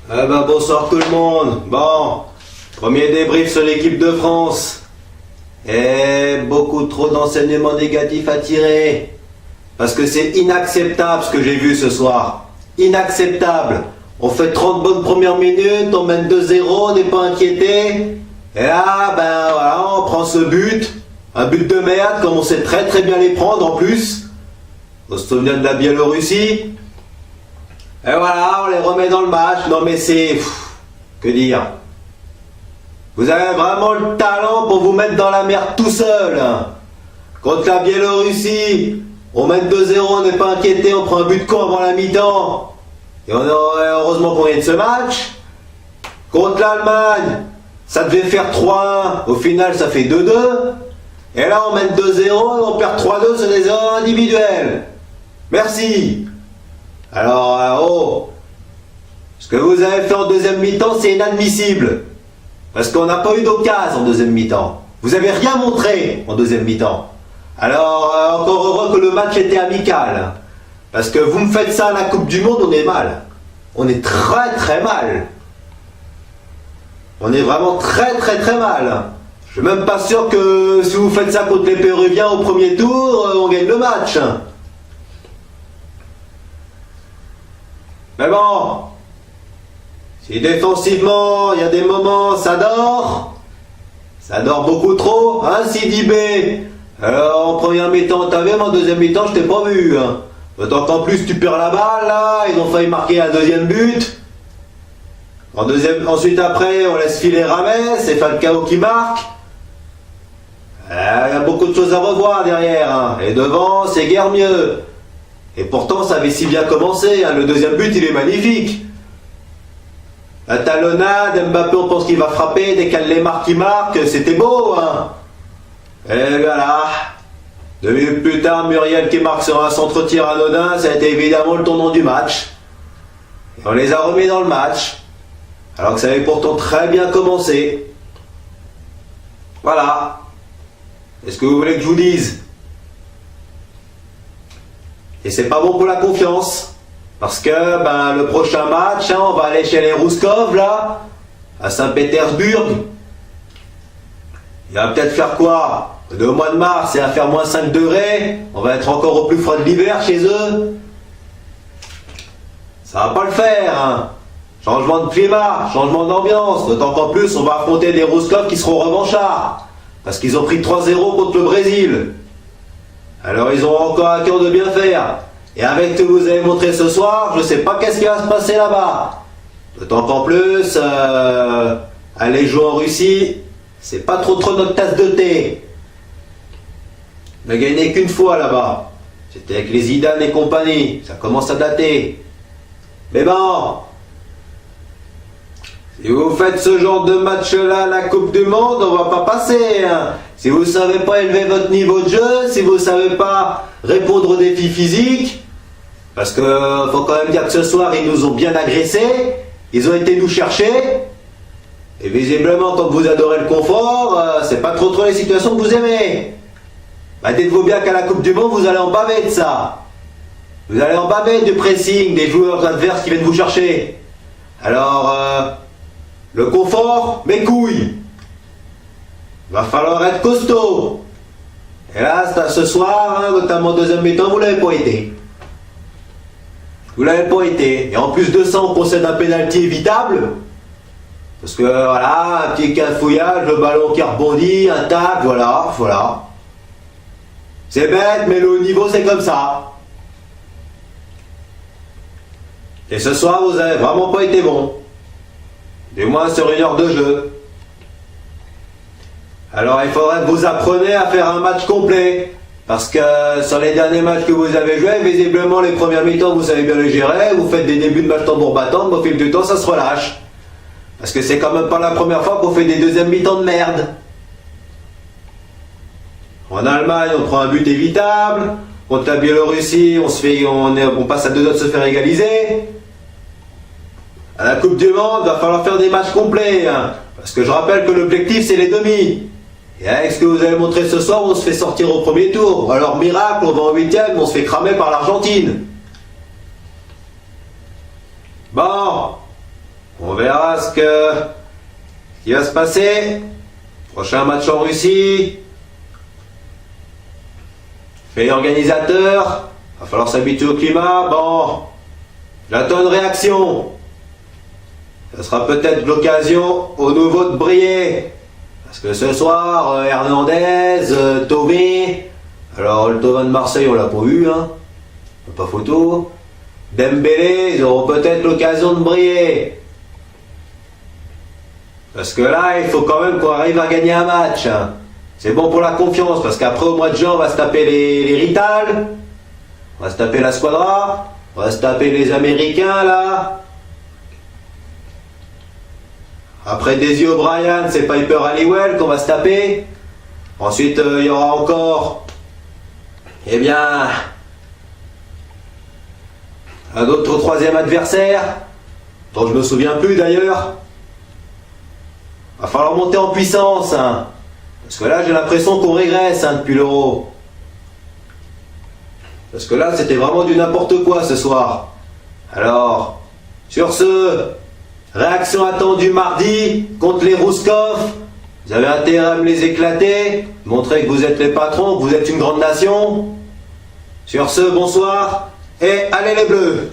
Bonsoir tout le monde. Bon, premier débrief sur l'équipe de France. Beaucoup trop d'enseignements négatifs à tirer. Parce que c'est inacceptable ce que j'ai vu ce soir. Inacceptable. On fait 30 bonnes premières minutes, on mène 2-0, on n'est pas inquiété. Et là, voilà, on prend ce but. Un but de merde, comme on sait très très bien les prendre en plus. On se souvient de la Biélorussie. Et voilà, on les remet dans le match. Non mais c'est... que dire? Vous avez vraiment le talent pour vous mettre dans la merde tout seul. Contre la Biélorussie, on mène 2-0, on n'est pas inquiété, on prend un but de con avant la mi-temps. Et on aurait heureusement qu'on gagne ce match. Contre l'Allemagne, ça devait faire 3-1. Au final, ça fait 2-2. Et là, on mène 2-0 et on perd 3-2 sur des erreurs individuelles. Merci. Alors, ce que vous avez fait en deuxième mi-temps, c'est inadmissible. Parce qu'on n'a pas eu d'occasion en deuxième mi-temps. Vous avez rien montré en deuxième mi-temps. Alors, encore heureux que le match était amical. Parce que vous me faites ça à la Coupe du Monde, on est mal. On est très très mal. On est vraiment très très très mal. Je suis même pas sûr que si vous faites ça contre les Péruviens au premier tour, on gagne le match. Mais bon, si défensivement, il y a des moments, ça dort beaucoup trop, hein, Sidibé. Alors, en première mi-temps, t'as vu, mais en deuxième mi-temps, je t'ai pas vu. Hein. D'autant qu'en plus, tu perds la balle, là, ils ont failli marquer un deuxième but. Ensuite, après, on laisse filer Rames, c'est Falcao qui marque. Il y a beaucoup de choses à revoir derrière, hein. Et devant, c'est guère mieux. Et pourtant, ça avait si bien commencé, hein. Le deuxième but, il est magnifique. La talonnade, Mbappé, on pense qu'il va frapper, dès qu'elle les marque, il marque, c'était beau, hein. Et voilà. 2 minutes plus tard, Muriel qui marque sur un centre-tir anodin, ça a été évidemment le tournant du match. Et on les a remis dans le match, alors que ça avait pourtant très bien commencé. Voilà. Est-ce que vous voulez que je vous dise? Et c'est pas bon pour la confiance. Parce que le prochain match, hein, on va aller chez les Rouskov, là, à Saint-Pétersbourg. Il va peut-être faire quoi? Le mois de mars, il va faire moins 5 degrés. On va être encore au plus froid de l'hiver chez eux. Ça va pas le faire, hein. Changement de climat, changement d'ambiance. D'autant qu'en plus, on va affronter des Rouskov qui seront revanchards. Parce qu'ils ont pris 3-0 contre le Brésil. Alors ils auront encore à cœur de bien faire. Et avec ce que vous avez montré ce soir, je sais pas qu'est-ce qui va se passer là-bas. D'autant qu'en plus, aller jouer en Russie, c'est pas trop notre tasse de thé. On n'a gagné qu'une fois là-bas. C'était avec les Zidane et compagnie. Ça commence à dater. Mais bon, si vous faites ce genre de match-là à la Coupe du Monde, on va pas passer. Hein. Si vous savez pas élever votre niveau de jeu, si vous savez pas répondre aux défis physiques, parce que faut quand même dire que ce soir, ils nous ont bien agressés, ils ont été nous chercher, et visiblement, quand vous adorez le confort, c'est pas trop les situations que vous aimez. Dites-vous bien qu'à la Coupe du Monde, vous allez en baver de ça. Vous allez en baver du pressing des joueurs adverses qui viennent vous chercher. Alors, le confort, mes couilles. Va falloir être costaud. Et là, ce soir, hein, notamment en deuxième mi-temps, vous l'avez pas été. Vous l'avez pas été. Et en plus de ça, on concède un pénalty évitable. Parce que voilà, un petit cafouillage, le ballon qui rebondit, un tacle, voilà. C'est bête, mais le haut niveau, c'est comme ça. Et ce soir, vous avez vraiment pas été bon. Du moins sur une heure de jeu. Alors il faudrait que vous appreniez à faire un match complet. Parce que sur les derniers matchs que vous avez joués, visiblement les premières mi-temps vous savez bien les gérer, vous faites des débuts de match tambour battant, mais au fil du temps ça se relâche. Parce que c'est quand même pas la première fois qu'on fait des deuxièmes mi-temps de merde. En Allemagne on prend un but évitable, contre la Biélorussie on passe à 2 doigts de se faire égaliser. À la Coupe du Monde, il va falloir faire des matchs complets. Hein, parce que je rappelle que l'objectif, c'est les demi. Et avec ce que vous avez montré ce soir, on se fait sortir au premier tour. Alors, miracle, on va en 8e, on se fait cramer par l'Argentine. Bon, On verra ce qui va se passer. Prochain match en Russie. Mais l'organisateur, va falloir s'habituer au climat. Bon, j'attends une réaction. Ce sera peut-être l'occasion au nouveau de briller. Parce que ce soir, Hernandez, Thauvin, alors le Thauvin de Marseille, on l'a pas vu, hein. Pas photo. Dembélé, ils auront peut-être l'occasion de briller. Parce que là, il faut quand même qu'on arrive à gagner un match. Hein. C'est bon pour la confiance, parce qu'après, au mois de juin, on va se taper les Rital, on va se taper la Squadra, on va se taper les Américains, là. Après Desi O'Brien, c'est Piper Halliwell qu'on va se taper. Ensuite, il y aura encore, eh bien, un autre troisième adversaire, dont je me souviens plus d'ailleurs. Va falloir monter en puissance, hein. Parce que là, j'ai l'impression qu'on régresse, hein, depuis l'Euro. Parce que là, c'était vraiment du n'importe quoi ce soir. Alors, sur ce, réaction attendue mardi contre les Rouskov. Vous avez intérêt à me les éclater, montrer que vous êtes les patrons, que vous êtes une grande nation. Sur ce, bonsoir et allez les Bleus!